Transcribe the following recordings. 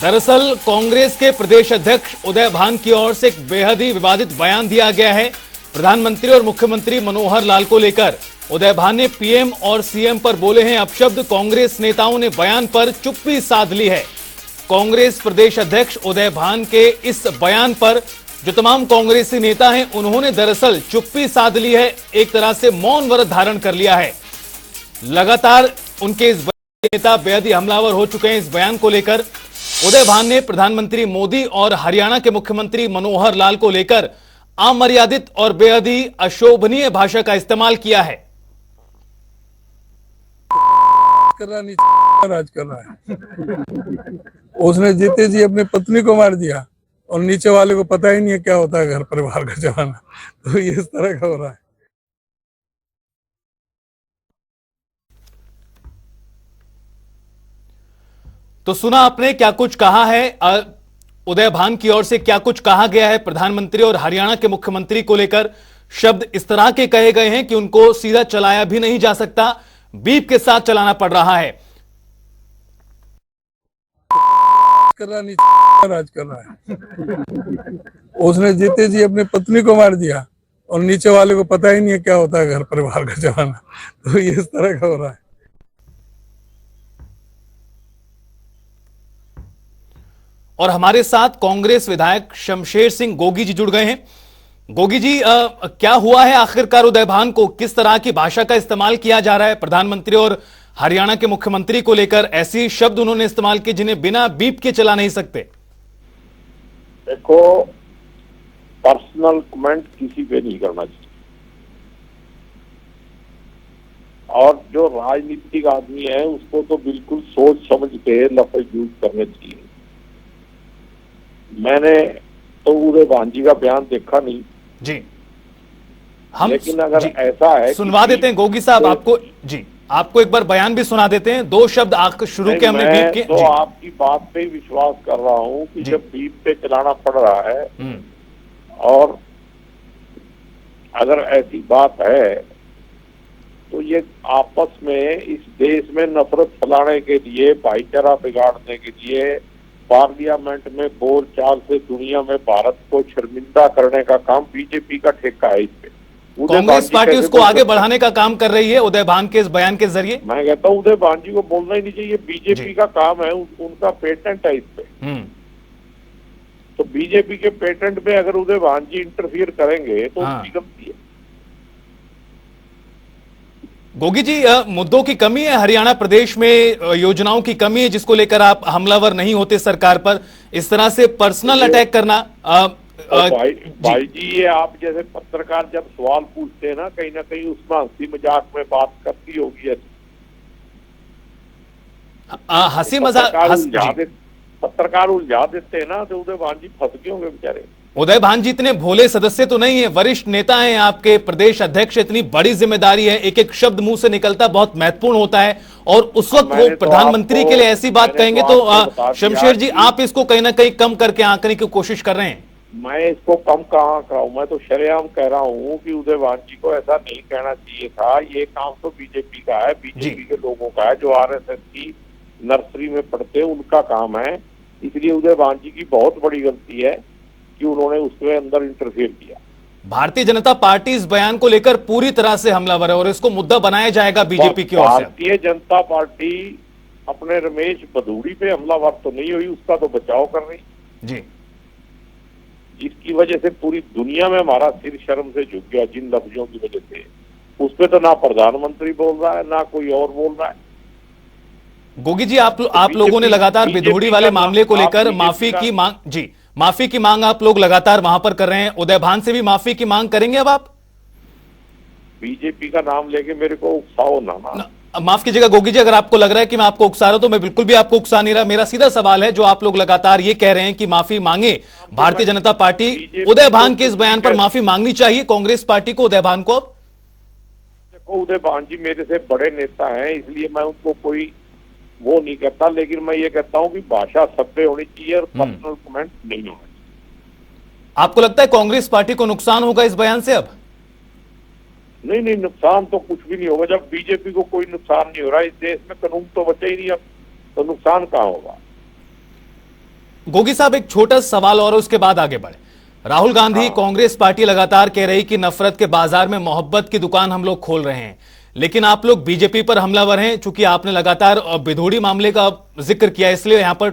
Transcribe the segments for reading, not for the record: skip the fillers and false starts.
दरअसल कांग्रेस के प्रदेश अध्यक्ष उदय भान की ओर से एक बेहद ही विवादित बयान दिया गया है प्रधानमंत्री और मुख्यमंत्री मनोहर लाल को लेकर। उदय भान ने पीएम और सीएम पर बोले हैं अपशब्द। कांग्रेस नेताओं ने बयान पर चुप्पी साध ली है। कांग्रेस प्रदेश अध्यक्ष उदय भान के इस बयान पर जो तमाम कांग्रेसी नेता हैं उन्होंने दरअसल चुप्पी साध ली है, एक तरह से मौन व्रत धारण कर लिया है। लगातार उनके इस नेता बेहद ही हमलावर हो चुके हैं। इस बयान को लेकर उदय भान ने प्रधानमंत्री मोदी और हरियाणा के मुख्यमंत्री मनोहर लाल को लेकर अमर्यादित और बेहद ही अशोभनीय भाषा का इस्तेमाल किया है। राज कर रहा है। उसने जीते जी अपनी पत्नी को मार दिया और नीचे वाले को पता ही नहीं है क्या होता है घर परिवार का चलाना। तो ये इस तरह का हो रहा है। तो सुना आपने क्या कुछ कहा है उदय भान की ओर से, क्या कुछ कहा गया है प्रधानमंत्री और हरियाणा के मुख्यमंत्री को लेकर। शब्द इस तरह के कहे गए हैं कि उनको सीधा चलाया भी नहीं जा सकता, बीप के साथ चलाना पड़ रहा है। राज कर रहा है। उसने जीते जी अपनी पत्नी को मार दिया और नीचे वाले को पता ही नहीं है क्या होता है घर परिवार का चलाना। तो ये इस तरह का हो रहा है। और हमारे साथ कांग्रेस विधायक शमशेर सिंह गोगी जी जुड़ गए हैं। गोगी जी, क्या हुआ है आखिरकार उदय भान को? किस तरह की भाषा का इस्तेमाल किया जा रहा है प्रधानमंत्री और हरियाणा के मुख्यमंत्री को लेकर? ऐसी शब्द उन्होंने इस्तेमाल किए जिन्हें बिना बीप के चला नहीं सकते। देखो, पर्सनल कमेंट किसी पे नहीं करना चाहिए, और जो राजनीतिक आदमी है उसको तो बिल्कुल सोच समझ के लफ्ज यूज करने चाहिए। मैंने तो उदय भान जी का बयान देखा नहीं जी, हम लेकिन अगर ऐसा है सुनवा देते हैं गोगी साहब आपको जी, आपको एक बार बयान भी सुना देते हैं। दो शब्द शुरू के हमने बीप के तो आपकी बात पे विश्वास कर रहा हूं कि जब बीप पे चलाना पड़ रहा है और अगर ऐसी बात है तो ये आपस में इस देश में नफरत फैलाने के लिए, भाईचारा बिगाड़ने के लिए, पार्लियामेंट में बोलचाल से दुनिया में भारत को शर्मिंदा करने का काम बीजेपी का ठेका है। इस पे कांग्रेस पार्टी उसको आगे बढ़ाने का काम कर रही है उदय भान के इस बयान के जरिए। मैं कहता हूं उदय भान जी को बोलना ही नहीं चाहिए, बीजेपी का काम है, उनका पेटेंट है इस पे। तो बीजेपी के पेटेंट पे अगर उदय भान जी इंटरफियर करेंगे तो उनकी गलती है। गोगी जी, मुद्दों की कमी है हरियाणा प्रदेश में, योजनाओं की कमी है जिसको लेकर आप हमलावर नहीं होते सरकार पर। इस तरह से पर्सनल अटैक करना भाई जी, ये आप जैसे पत्रकार जब सवाल पूछते हैं ना कहीं उसमें हंसी मजाक में बात करती होगी। हंसी मजाक पत्रकार उलझा देते हैं ना, तो उदय भान जी फंस गए होंगे बेचारे। उदय भान जी इतने भोले सदस्य तो नहीं है, वरिष्ठ नेता हैं आपके प्रदेश अध्यक्ष, इतनी बड़ी जिम्मेदारी है, एक एक शब्द मुंह से निकलता बहुत महत्वपूर्ण होता है और उस वक्त वो प्रधानमंत्री के लिए ऐसी बात कहेंगे तो शमशेर जी आप इसको कहीं ना कहीं कम करके आंकने की कोशिश कर रहे हैं। मैं इसको कम कहाँ कराऊं, मैं तो शरेआम कह रहा हूँ कि उदय भान जी को ऐसा नहीं कहना चाहिए था। ये काम तो बीजेपी का है, बीजेपी के लोगों का है, जो आरएसएस की नर्सरी में पढ़ते हैं उनका काम है। इसलिए उदय भान जी की बहुत बड़ी गलती है कि उन्होंने उसके अंदर इंटरफेयर किया। भारतीय जनता पार्टी इस बयान को लेकर पूरी तरह से हमलावर है और इसको मुद्दा बनाया जाएगा बीजेपी की ओर से। भारतीय जनता पार्टी अपने रमेश भदौड़ी पे हमलावर तो नहीं हुई, उसका तो बचाव कर रही जी, जिसकी वजह से पूरी दुनिया में हमारा सिर शर्म से झुक गया जिन लफ्जों की वजह से। उस पे तो ना प्रधानमंत्री बोल रहा है ना कोई और बोल रहा है। गोगी जी, आप लोगों ने लगातार भदौड़ी वाले मामले को लेकर माफी की मांग जी, माफी की मांग आप लोग लगातार वहां पर कर रहे हैं। उदय भान से भी माफी की मांग करेंगे अब आप? बीजेपी का नाम लेके मेरे को उकसाओ ना। माफ कीजिएगा गोगी जी, अगर आपको लग रहा है कि मैं आपको उकसा रहा हूं तो मैं बिल्कुल भी आपको उकसा नहीं रहा। मेरा सीधा सवाल है, जो आप लोग लगातार ये कह रहे हैं कि माफी मांगे भारतीय जनता पार्टी, उदय भान के इस बयान पर माफी मांगनी चाहिए कांग्रेस पार्टी को उदय भान को? देखो, उदय भान जी मेरे से बड़े नेता हैं, इसलिए मैं उनको कोई वो नहीं कहता, लेकिन मैं ये कहता हूं कि भाषा सभ्य होनी चाहिए और पर्सनल कमेंट नहीं होना चाहिए। आपको लगता है कांग्रेस पार्टी को नुकसान होगा इस बयान से अब? नहीं, नुकसान तो कुछ भी नहीं होगा। जब बीजेपी को कोई नुकसान नहीं हो रहा, इस देश में कानून तो बचा ही नहीं, अब तो नुकसान कहाँ होगा? गोगी साहब, एक छोटा सवाल और उसके बाद आगे बढ़े। राहुल गांधी, कांग्रेस पार्टी लगातार कह रही कि नफरत के बाजार में मोहब्बत की दुकान हम लोग खोल रहे हैं, लेकिन आप लोग बीजेपी पर हमलावर हैं। चूंकि आपने लगातार बिधोड़ी मामले का जिक्र किया, इसलिए यहां पर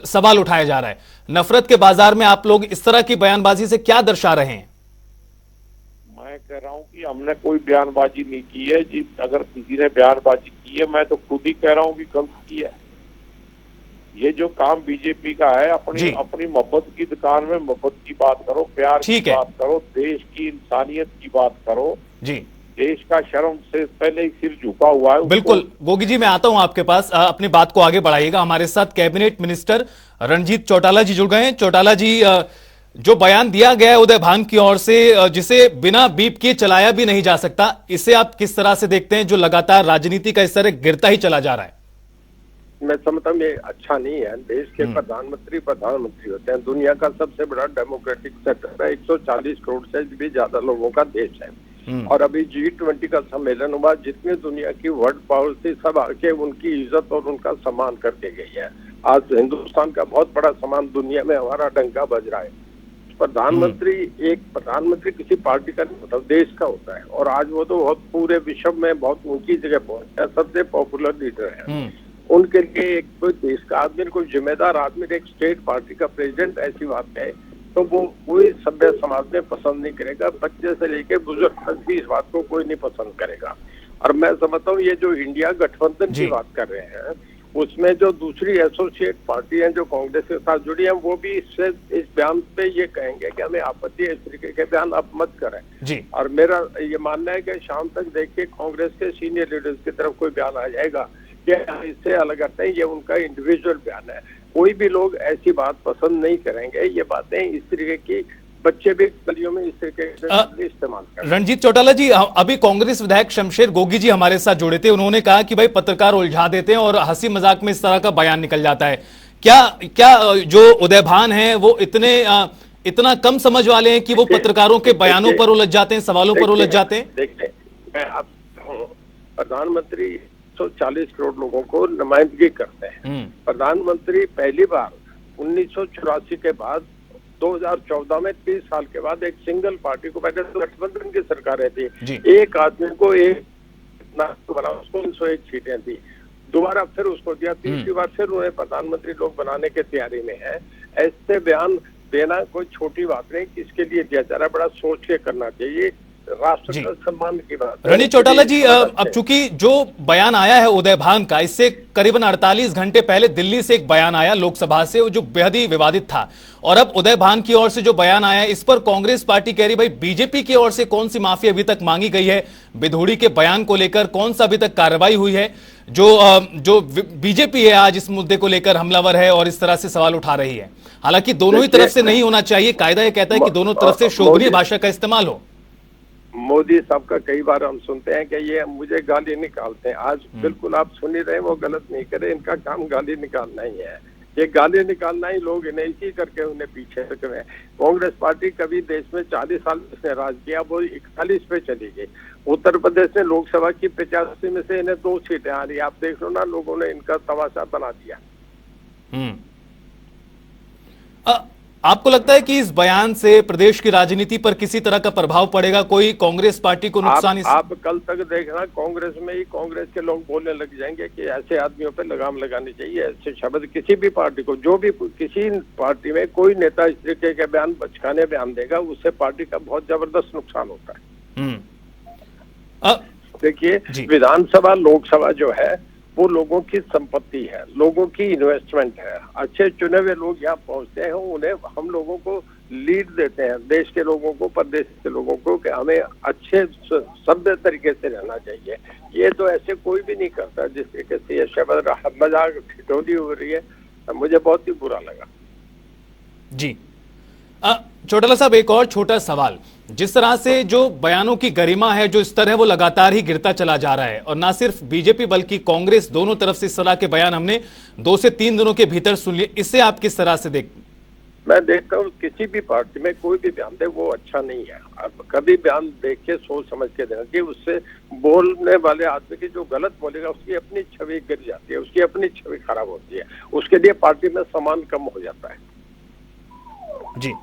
सवाल उठाया जा रहा है। नफरत के बाजार में आप लोग इस तरह की बयानबाजी से क्या दर्शा रहे हैं? मैं कह रहा हूं कि हमने कोई बयानबाजी नहीं की है जी। अगर किसी ने बयानबाजी की है, मैं तो खुद ही कह रहा हूं कि गलत की है। ये जो काम बीजेपी का है, अपनी मोहब्बत की दुकान में मोहब्बत की बात करो, प्यार की बात करो, देश की इंसानियत की बात करो जी। देश का शर्म से पहले ही सिर झुका हुआ है। बिल्कुल गोगी जी, मैं आता हूं आपके पास, अपनी बात को आगे बढ़ाइएगा। हमारे साथ कैबिनेट मिनिस्टर रणजीत चौटाला जी जुड़ गए हैं। चौटाला जी, जो बयान दिया गया है उदय भान की ओर से, जिसे बिना बीप किए चलाया भी नहीं जा सकता, इसे आप किस तरह से देखते हैं, जो लगातार राजनीति का इस तरह गिरता ही चला जा रहा है? मैं समझता हूँ ये अच्छा नहीं है। देश के प्रधानमंत्री होते हैं। दुनिया का सबसे बड़ा डेमोक्रेटिक सेक्टर है। 140 करोड़ से भी ज्यादा लोगों का देश है। और अभी G20 का सम्मेलन हुआ, जितने दुनिया की वर्ल्ड पावर थी सब आके उनकी इज्जत और उनका सम्मान करके गई है। आज हिंदुस्तान का बहुत बड़ा सम्मान दुनिया में हमारा डंका बज रहा है। प्रधानमंत्री किसी पार्टी का नहीं होता, देश का होता है। और आज वो तो बहुत पूरे विश्व में बहुत ऊंची जगह पहुंचा है, सबसे पॉपुलर लीडर है। उनके लिए एक कोई देश का आदमी, कोई जिम्मेदार आदमी, एक स्टेट पार्टी का प्रेसिडेंट ऐसी बात है तो वो कोई सभ्य समाज में पसंद नहीं करेगा। बच्चे से लेके बुजुर्ग तक भी इस बात को कोई नहीं पसंद करेगा। और मैं समझता हूँ ये जो इंडिया गठबंधन की बात कर रहे हैं, उसमें जो दूसरी एसोसिएट पार्टी हैं जो कांग्रेस के साथ जुड़ी हैं, वो भी इस बयान पे ये कहेंगे कि हमें आपत्ति है, इस तरीके के बयान आप मत करें जी। और मेरा ये मानना है कि शाम तक देखिए कांग्रेस के सीनियर लीडर्स की तरफ कोई बयान आ जाएगा कि इससे अलग करते हैं, ये उनका इंडिविजुअल बयान है। कोई भी लोग ऐसी बात पसंद नहीं करेंगे। ये बातें इस तरीके की बच्चे भी गलियों में इस तरीके से इस्तेमाल कर। रणजीत चौटाला जी, अभी कांग्रेस विधायक शमशेर गोगी जी हमारे साथ जुड़े थे। उन्होंने कहा कि भाई पत्रकार उलझा देते हैं और हंसी मजाक में इस तरह का बयान निकल जाता है। क्या जो उदय भान है वो इतना कम समझ वाले हैं कि वो पत्रकारों के बयानों पर उलझ जाते हैं, सवालों पर उलझ जाते हैं? देखिए, मैं आपको प्रधानमंत्री 140 करोड़ लोगों को नुमाइंदगी करते हैं। प्रधानमंत्री पहली बार 1984 के बाद 2014 में 30 साल के बाद एक सिंगल पार्टी को, पहले तो गठबंधन की सरकारें थी, एक आदमी को एक बना, उसको 101 सीटें थी। दोबारा फिर उसको दिया, तीसरी बार फिर उन्हें प्रधानमंत्री लोग बनाने की तैयारी में है। ऐसे बयान देना कोई छोटी बात नहीं, किसके लिए दिया जा रहा है, बड़ा सोच के करना चाहिए। राष्ट्र का सम्मान की बात। रणजीत चौटाला जी, अब चूंकि जो बयान आया है उदय भान का, इससे करीबन 48 घंटे पहले दिल्ली से एक बयान आया लोकसभा से, जो बेहद ही विवादित था। और अब उदय भान की ओर से जो बयान आया है, इस पर कांग्रेस पार्टी कह रही भाई बीजेपी की ओर से कौन सी माफी अभी तक मांगी गई है? बिधोड़ी के बयान को लेकर कौन सा अभी तक कार्रवाई हुई है? जो बीजेपी है आज इस मुद्दे को लेकर हमलावर है और इस तरह से सवाल उठा रही है। हालांकि दोनों ही तरफ से नहीं होना चाहिए, कायदा यह कहता है कि दोनों तरफ से शोभनीय भाषा का इस्तेमाल हो। मोदी साहब का कई बार हम सुनते हैं कि ये मुझे गाली निकालते हैं। आज बिल्कुल आप सुन ही रहे हैं, वो गलत नहीं करे, इनका काम गाली निकालना ही है। ये गाली निकालना ही लोग इन्हें इसी करके उन्हें पीछे रख रहे हैं। कांग्रेस पार्टी कभी देश में 40 साल इसने राज किया, वो 41 पे चली गई। उत्तर प्रदेश में लोकसभा की 85 में से इन्हें 2 सीटें आ रही। आप देख लो ना, लोगों ने इनका तमाशा बना दिया। आपको लगता है कि इस बयान से प्रदेश की राजनीति पर किसी तरह का प्रभाव पड़ेगा? कोई कांग्रेस पार्टी को नुकसान? आप कल तक देखना, कांग्रेस में ही कांग्रेस के लोग बोलने लग जाएंगे कि ऐसे आदमियों पे लगाम लगानी चाहिए। ऐसे शब्द किसी भी पार्टी को, जो भी किसी पार्टी में कोई नेता इस तरीके के बयान, बचकाने बयान देगा, उससे पार्टी का बहुत जबरदस्त नुकसान होता है। देखिए, विधानसभा लोकसभा जो है वो लोगों की संपत्ति है, लोगों की इन्वेस्टमेंट है। अच्छे चुने हुए लोग यहाँ पहुंचते हैं, उन्हें हम लोगों को लीड देते हैं, देश के लोगों को, प्रदेश के लोगों को, कि हमें अच्छे सभ्य तरीके से रहना चाहिए। ये तो ऐसे कोई भी नहीं करता जिस तरीके से ये शब्द मजाक ठिठोली हो रही है। मुझे बहुत ही बुरा लगा जी। चौटाला साहब, एक और छोटा सवाल। जिस तरह से जो बयानों की गरिमा है, जो स्तर है, वो लगातार ही गिरता चला जा रहा है, और ना सिर्फ बीजेपी बल्कि कांग्रेस, दोनों तरफ से इस तरह के बयान हमने 2 से 3 दिनों के भीतर सुन लिए। इससे आप किस तरह से देखते? मैं देखता हूँ किसी भी पार्टी में कोई भी बयान दे वो अच्छा नहीं है। अब कभी बयान देख के सोच समझ के देना चाहिए। उससे बोलने वाले आदमी की जो गलत बोलेगा उसकी अपनी छवि गिर जाती है, उसकी अपनी छवि खराब होती है, उसके लिए पार्टी में सम्मान कम हो जाता है। जी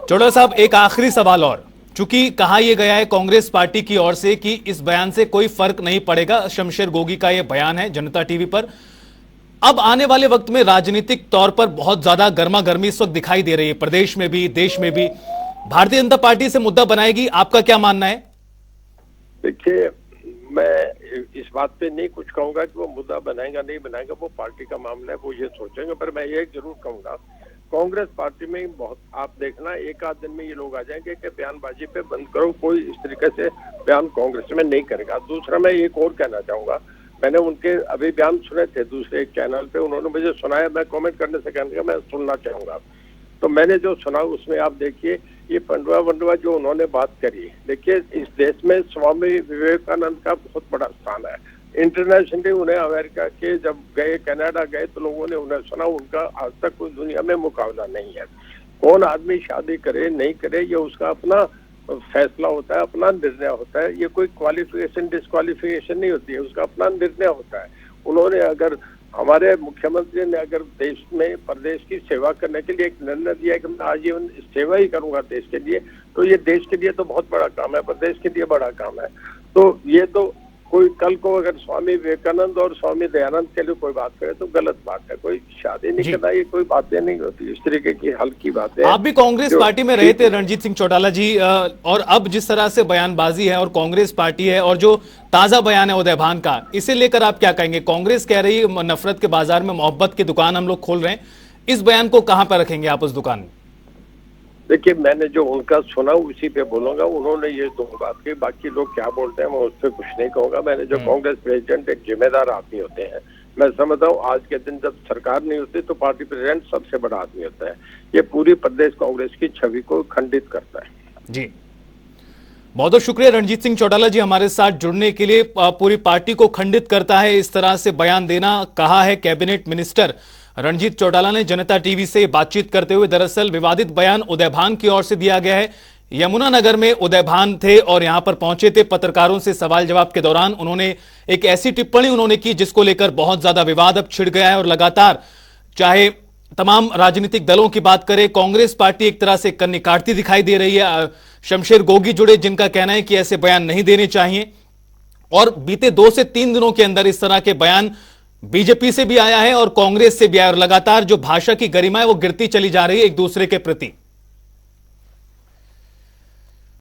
चौटाला साहब, एक आखिरी सवाल और, चूंकि कहा यह गया है कांग्रेस पार्टी की ओर से कि इस बयान से कोई फर्क नहीं पड़ेगा, शमशेर गोगी का यह बयान है जनता टीवी पर, अब आने वाले वक्त में राजनीतिक तौर पर बहुत ज्यादा गर्मा गर्मी इस वक्त दिखाई दे रही है, प्रदेश में भी देश में भी, भारतीय जनता पार्टी से मुद्दा बनाएगी, आपका क्या मानना है? देखिए, मैं इस बात पे नहीं कुछ कहूंगा कि वो मुद्दा बनाएगा नहीं बनाएगा, वो पार्टी का मामला है, वो ये सोचेंगे। पर मैं ये जरूर कहूंगा, कांग्रेस पार्टी में बहुत, आप देखना एक आध दिन में ये लोग आ जाएंगे कि बयानबाजी पे बंद करो, कोई इस तरीके से बयान कांग्रेस में नहीं करेगा। दूसरा, मैं एक और कहना चाहूंगा, मैंने उनके अभी बयान सुने थे दूसरे एक चैनल पे, उन्होंने मुझे सुनाया, मैं कमेंट करने से कहने का मैं सुनना चाहूंगा। तो मैंने जो सुना उसमें आप देखिए, ये पंडवा वंडवा जो उन्होंने बात करी, देखिए इस देश में स्वामी विवेकानंद का बहुत बड़ा स्थान है। इंटरनेशनली उन्हें अमेरिका के जब गए, कनाडा गए, तो लोगों ने उन्हें सुना, उनका आज तक कोई दुनिया में मुकाबला नहीं है। कौन आदमी शादी करे नहीं करे ये उसका अपना फैसला होता है, अपना निर्णय होता है, ये कोई क्वालिफिकेशन डिस्क्वालिफिकेशन नहीं होती है, उसका अपना निर्णय होता है। उन्होंने अगर, हमारे मुख्यमंत्री ने अगर देश में प्रदेश की सेवा करने के लिए एक निर्णय दिया कि मैं आजीवन सेवा ही करूंगा देश के लिए, तो ये देश के लिए तो बहुत बड़ा काम है, प्रदेश के लिए बड़ा काम है। तो ये तो कोई कल को अगर स्वामी विवेकानंद और स्वामी दयानंद के लिए कोई बात करे तो गलत बात है। कोई शादी नहीं करना, ये कोई बातें नहीं होती, इस तरीके की हल्की बातें। आप भी कांग्रेस पार्टी में रहे थे रणजीत सिंह चौटाला जी, और अब जिस तरह से बयानबाजी है और कांग्रेस पार्टी है और जो ताजा बयान है उदय भान का, इसे लेकर आप क्या कहेंगे? कांग्रेस कह रही है नफरत के बाजार में मोहब्बत की दुकान हम लोग खोल रहे हैं, इस बयान को कहां पर रखेंगे आप उस दुकान में? देखिए, मैंने जो उनका सुना उसी पे बोलूंगा। उन्होंने ये दो बात की, बाकी लोग क्या बोलते हैं मैं उस पर कुछ नहीं कहूंगा। मैंने जो कांग्रेस प्रेसिडेंट एक जिम्मेदार आदमी होते हैं, मैं समझता हूँ आज के दिन जब सरकार नहीं होती तो पार्टी प्रेसिडेंट सबसे बड़ा आदमी होता है। ये पूरी प्रदेश कांग्रेस की छवि को खंडित करता है। जी, बहुत बहुत शुक्रिया रणजीत सिंह चौटाला जी हमारे साथ जुड़ने के लिए। पूरी पार्टी को खंडित करता है इस तरह से बयान देना, कहा है कैबिनेट मिनिस्टर रणजीत चौटाला ने जनता टीवी से बातचीत करते हुए। दरअसल विवादित बयान उदय भान की ओर से दिया गया है। यमुनानगर में उदय भान थे और यहां पर पहुंचे थे, पत्रकारों से सवाल जवाब के दौरान उन्होंने एक ऐसी टिप्पणी उन्होंने की जिसको लेकर बहुत ज्यादा विवाद अब छिड़ गया है। और लगातार चाहे तमाम राजनीतिक दलों की बात करें, कांग्रेस पार्टी एक तरह से कन्नी काटती दिखाई दे रही है। शमशेर गोगी जुड़े जिनका कहना है कि ऐसे बयान नहीं देने चाहिए, और बीते 2 से 3 दिनों के अंदर इस तरह के बयान बीजेपी से भी आया है और कांग्रेस से भी आया, और लगातार जो भाषा की गरिमा है वो गिरती चली जा रही है एक दूसरे के प्रति।